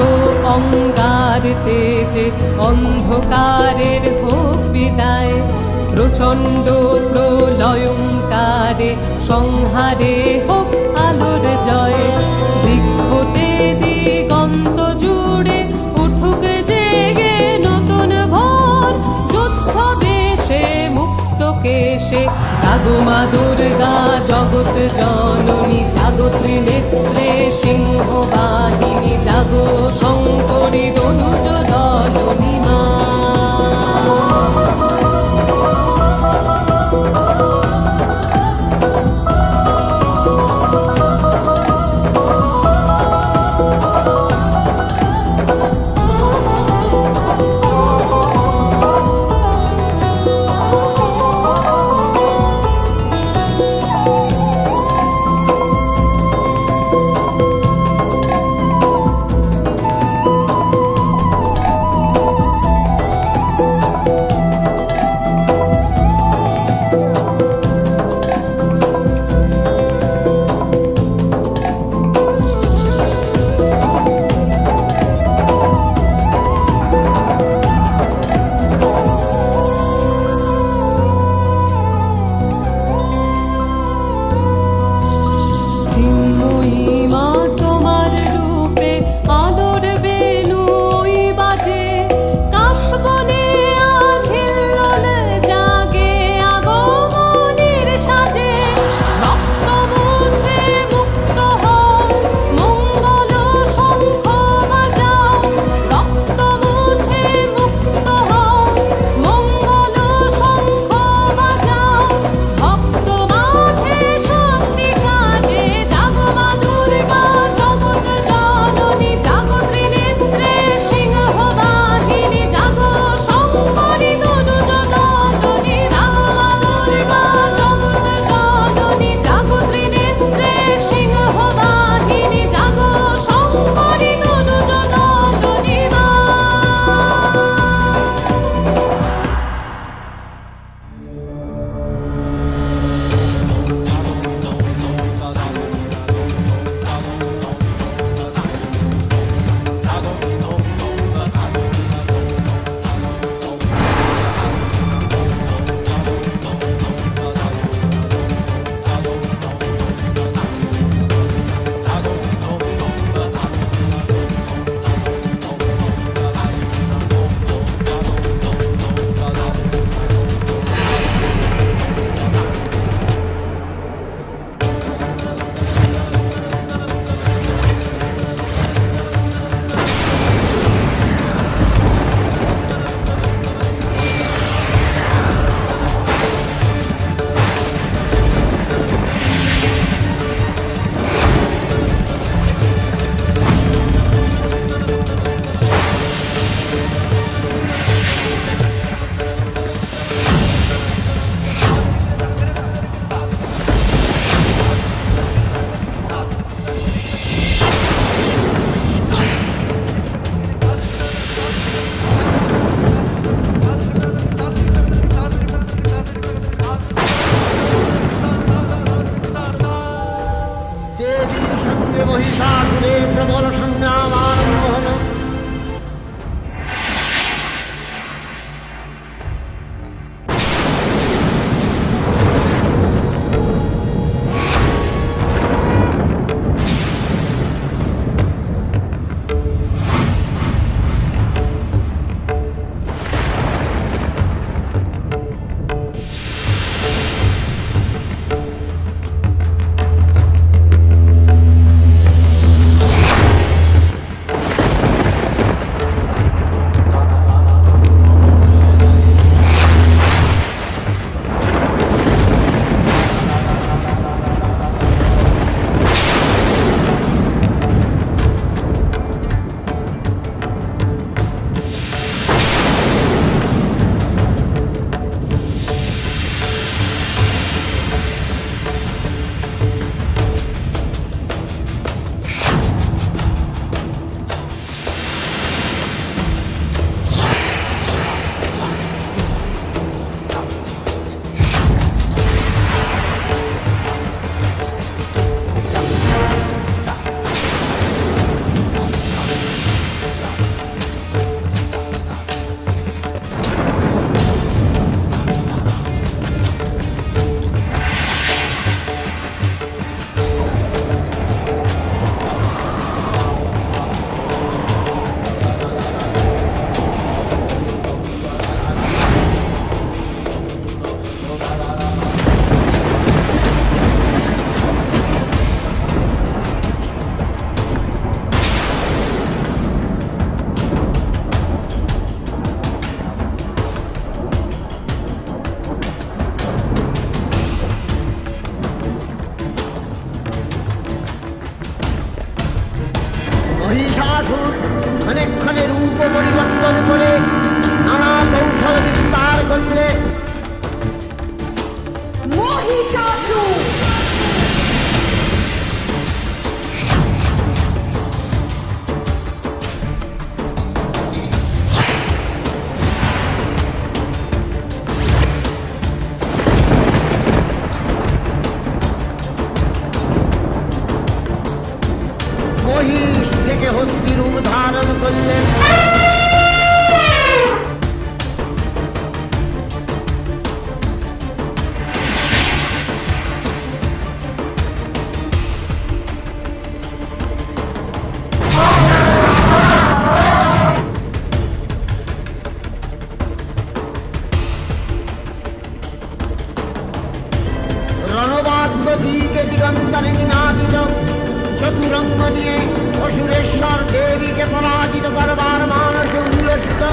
অঙ্গার তেজে অন্ধকারের হোক বিদায়, প্রচণ্ড প্রলয়ঙ্কারে সংহারে হোক আলোর জয়। দিক হতে দিগন্ত জুড়ে উঠুক জেগে নতুন ভোর, যুদ্ধ বেশে মুক্ত কেশে জাগো মা দুর্গা জগৎ জননী। জাগো ত্রিনেত্রে সিংহ বাহিনী, জাগো শঙ্করী দনুজ দলনী মা। মহিষাসুর ক্ষণে রূপ পরিবর্তন করে নানা কৌশল বিস্তার করলে। মহিষাসুর মহিষ থেকে হস্তি রূপ ধারণ করলেন। রণবাদ্য দিকে দিগন্তরে নিনাদিত চতুরঙ্গ নিয়ে অসুরেশ্বর দেবীকে পরাজিত করবার মানসে উল্লসিত।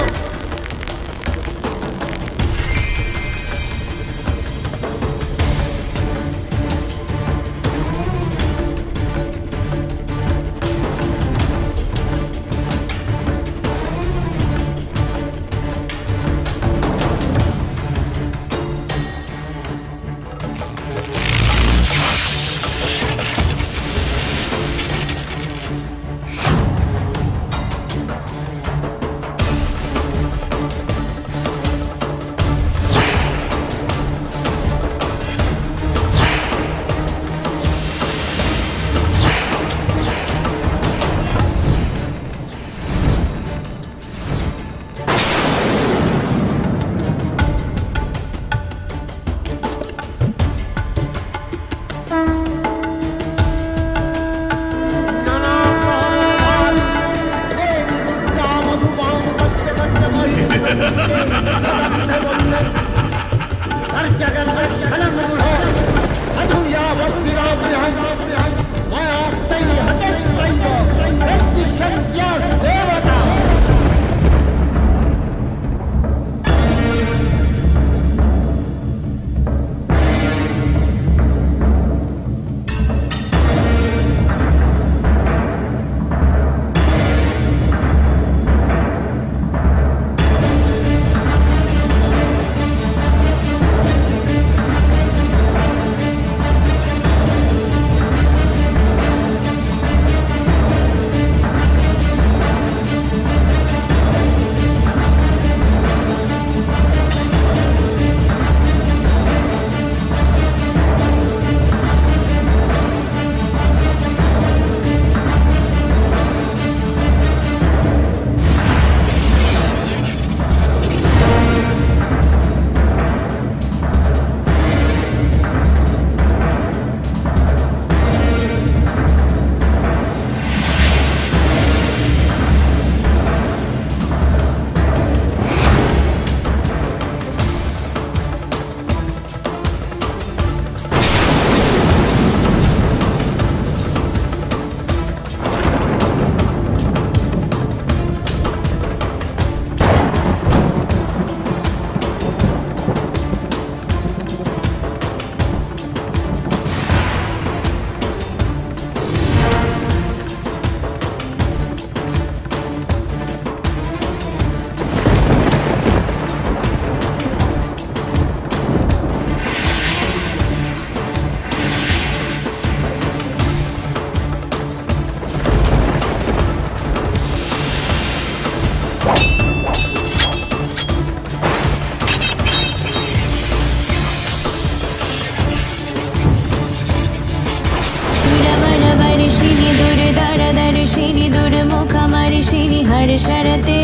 शरते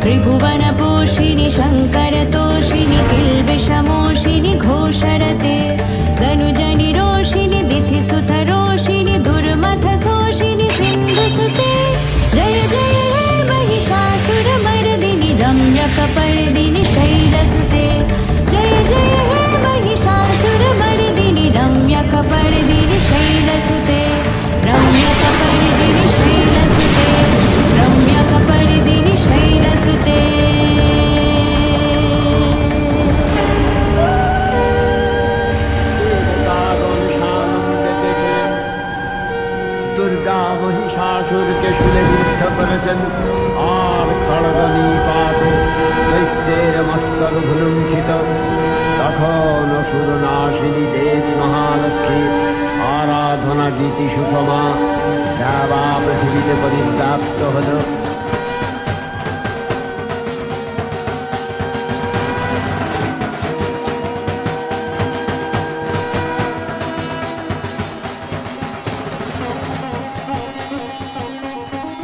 त्रिभुवन पोषिणि शंकर तोषिणि किल्बिषमोषिणि घोषरते धनुजनि रोषिणि दिथि सुत रोषिणि दुर्मथ शोषिणि सिन्धुसुते जय जय हे महिषासुर मर्दिनि रम्यकपर्दिनि शैलसुते जय जय हे महिषासुर मर्दिनि रम्यकपर्दिनि शैलसुते रम्यकपर्दिनि शैलसुते रम्यकपर्दिनि शैलसुते दुर्गा महिषासुर के शुले विरुद्ध করেছেন, আর খড়গ নিপাত দৈত্যের মস্তক ভুলুণ্ঠিত। তখন অসুর নাশিনী দেব মহালক্ষ্মী আরাধনা গীতি সুষমা দেবা পৃথিবীতে পরিব্যাপ্ত হল।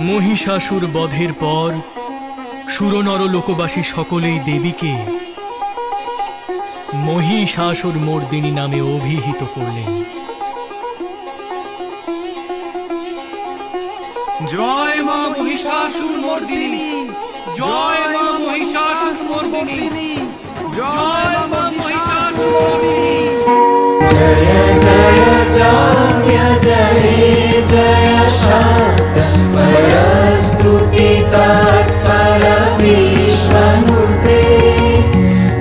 মহিষাসুর বধের পর সুরনর লোকবাসী সকলেই দেবীকে মহিষাসুর মর্দিনী নামে অভিহিত করলেন। জয় মা মহিষাসুর মর্দিনী, জয় মা মহিষাসুর মর্দিনী, জয় মা মহিষাসুর মর্দিনী। জয় জয় জয় জয় জয় শান্ত পরস্তুতি তৎপর বিশ্বনুতে।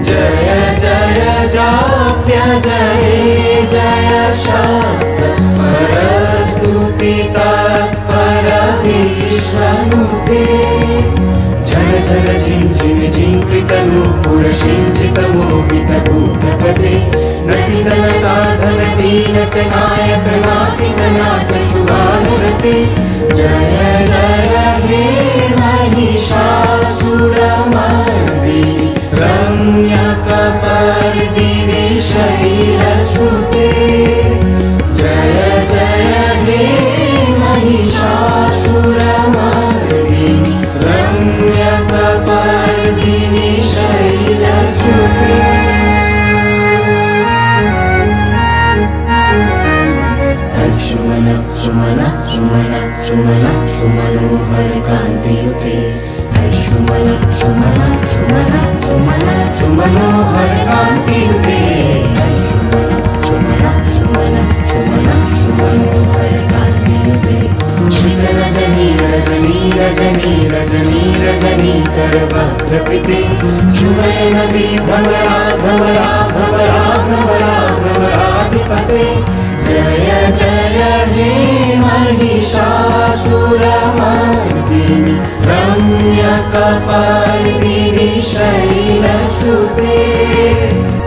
জয় জয় জয় জয় জয় শান্ত পরস্তুতি তৎপর বিশ্বনুতে। ঝর ঝর ঝিঞ্ঝিন ঝিঙ্কৃতনূপুর সিঞ্চিত মোহিত ভূতপতে। नटित नटाधर दीनक नायक नाटिक नाट सुभानुरते। जय जय हे महिषासुरमर्दिनि रम्यकपर्दिनि शैलसुते। जय जय हे महिषासुरमर्दिनि रम्यकपर्दिनि शैलसुते। सुमन सुमन सुमन सुमन सुमनोहर कांतियुते। सुमन सुमन सुमन सुमन सुमनोहर कांतियुते। सुमन सुमन सुमन सुमन सुमनोहर कांतियुते। श्रीत रजनी रजनी रजनी रजनी रजनी कर वक्त्रकृते। सुनयन विभ्रमरा भ्रमरा भ्रमरा भ्रमरा भ्रमराधिपते। जय जय हे महिषासुरमर्दिनि रम्यकपर्दिनि शैलसुते।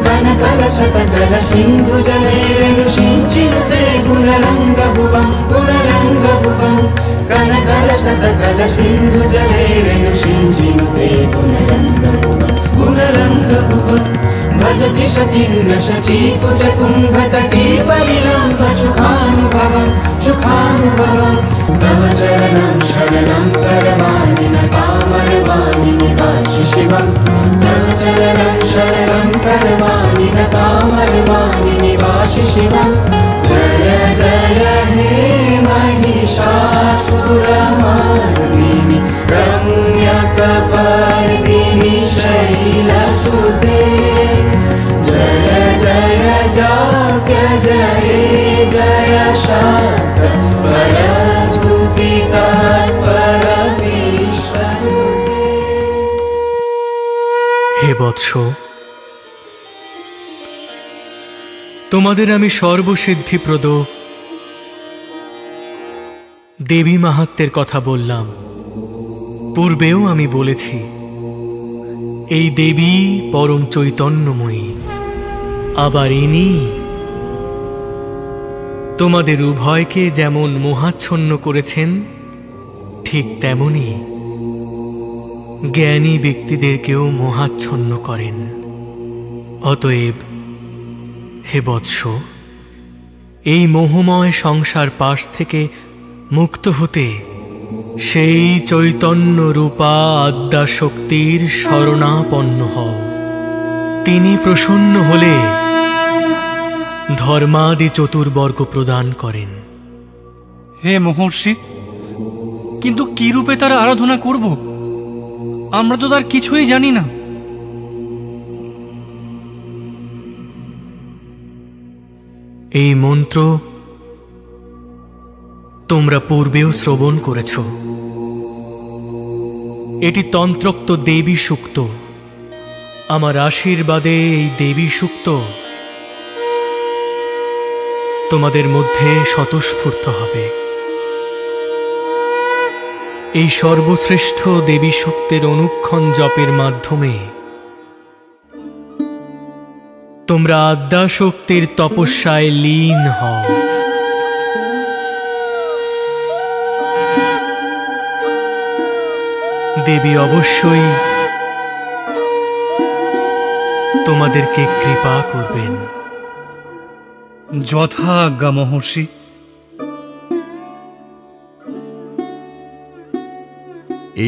कनकल शतकल सिन्धु जलैरनु सिञ्चिनुते गुणरङ्गभुवं गुणरङ्गभुवं। कनकल शतकल सिन्धु जलैरनु सिञ्चिनुते गुणरङ्गभुवं गुणरङ्गभुवं। भजति शकिन्न शचीकुचकुम्भतटी परिलम्ब सुखानुभवं सुखानुभवं। तव चरणं शरणं करवाणि न कामरवाणि निवासि शिवं। तव चरणं शरणं करवाणि न कामरवाणि निवासि शिवं। जय जय हे महिषासुरमर्दिनि रम्यकपर्दिनि शैलसुते। जय जय जय जय जय शांत परस्तुति तत्पर विश्वनुते। হে বৎস, তোমাদের আমি সর্বসিদ্ধিপ্রদ দেবী মাহাত্ম্যের কথা বললাম। পূর্বেও আমি বলেছি, এই দেবী পরম চৈতন্যময়ী। আবার ইনি তোমাদের উভয়কে যেমন মোহাচ্ছন্ন করেছেন, ঠিক তেমনি জ্ঞানী ব্যক্তিদেরকেও মোহাচ্ছন্ন করেন। অতএব হে বৎস, এই মোহময় সংসার পাশ থেকে মুক্ত হতে সেই চৈতন্য রূপা আদ্যা শক্তির শরণাপন্ন হও। তিনি প্রসন্ন হলে ধর্মাদি চতুর্বর্গ প্রদান করেন। হে মহর্ষি, কিন্তু কি রূপে তার আরাধনা করব? আমরা তো তার কিছুই জানি না। এই মন্ত্র তোমরা পূর্বেও শ্রবণ করেছ। এটি তন্ত্রোক্ত দেবী সূক্ত। আমার আশীর্বাদে এই দেবী সূক্ত তোমাদের মধ্যে স্বতঃস্ফূর্ত হবে। এই সর্বশ্রেষ্ঠ দেবী শক্তির অনুক্ষণ জপের মাধ্যমে তোমরা আদ্যা শক্তির তপস্যায় লীন হও। দেবী অবশ্যই তোমাদেরকে কৃপা করবেন। যথা আজ্ঞা মহর্ষি।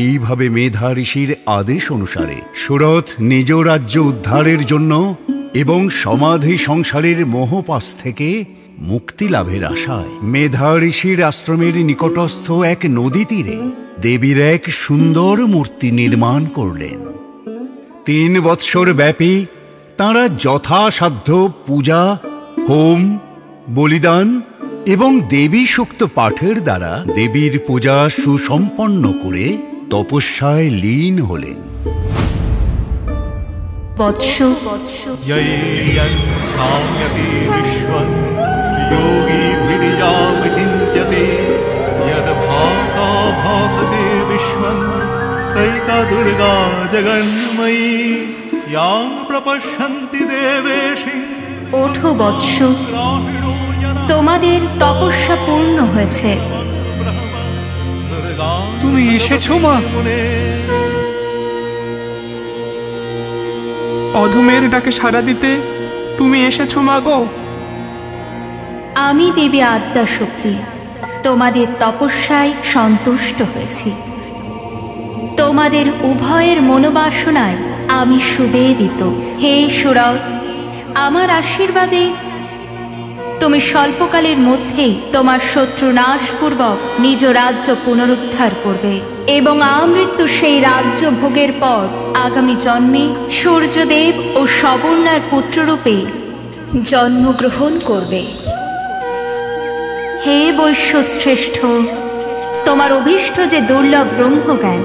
এইভাবে মেধা ঋষির আদেশ অনুসারে সুরথ নিজ রাজ্য উদ্ধারের জন্য এবং সমাধি সংসারের মোহপাশ থেকে মুক্তি লাভের আশায় মেধা ঋষির আশ্রমের নিকটস্থ এক নদী তীরে দেবীর এক সুন্দর মূর্তি নির্মাণ করলেন। 3 বৎসর ব্যাপী তাঁরা যথাসাধ্য পূজা, হোম, বলিদান এবং দেবী সূক্ত পাঠের দ্বারা দেবীর পূজা সুসম্পন্ন করে তপস্যায় লীন হলেন। বৎস योगीभिर्यावचिन्त्यते यद्भासा भासते विश्वं सैका दुर्गा जगन्मयी यां प्रपश्यन्ति देवेशि। ওঠো বৎস, তোমাদের তপস্যা পূর্ণ হয়েছে। তুমি এসেছো মা? অধমের ডাকে সাড়া দিতে তুমি এসেছো মা গো। আমি দেবী আদ্যা শক্তি তোমাদের তপস্যায় সন্তুষ্ট হয়েছি। তোমাদের উভয়ের মনোবাসনায় আমি সুবেদিত। হে সুরথ, আমার আশীর্বাদে তুমি স্বল্পকালের মধ্যেই তোমার শত্রু নাশপূর্বক নিজ রাজ্য পুনরুদ্ধার করবে এবং আমৃত্যু সেই রাজ্য ভোগের পর আগামী জন্মে সূর্যদেব ও সবর্ণার পুত্ররূপে জন্মগ্রহণ করবে। হে বৈশ্য শ্রেষ্ঠ, তোমার অভীষ্ট যে দুর্লভ ব্রহ্মজ্ঞান,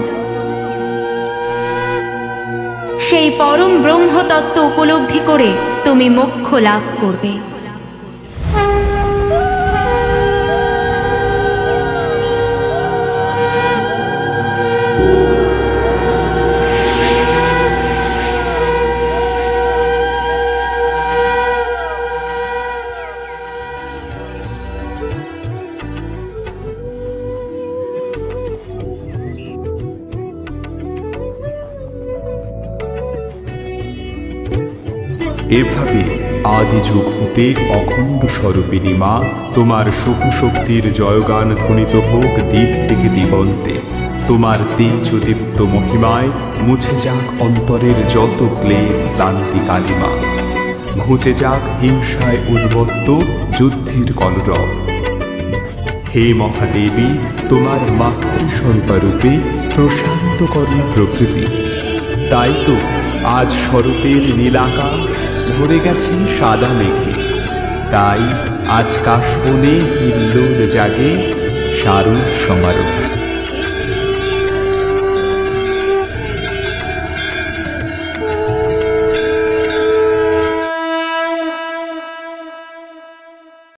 সেই পরম ব্রহ্মতত্ত্ব উপলব্ধি করে তুমি মোক্ষ লাভ করবে। এভাবে আদি যুগ হতে অখণ্ড স্বরূপিণী মা তোমার শক্তির জয়গান ধ্বনিত হোক দিক থেকে দিগন্তে। তোমার তেজদীপ্ত মহিমায় মুছে যাক অন্তরের যত ক্লেদ ক্লান্তি কালিমা, ঘুচে যাক হিংসায় উন্মত্ত যুদ্ধের কলরব। হে মহাদেবী, তোমার মাতৃস্বরূপে প্রশান্ত করুন প্রকৃতি। তাই তো আজ শরতের নীলাকাশ ভরে গেছে সাদা মেঘে। তাই আজ কাশবনে হিল্লোল জাগে শারদ সমারোহে।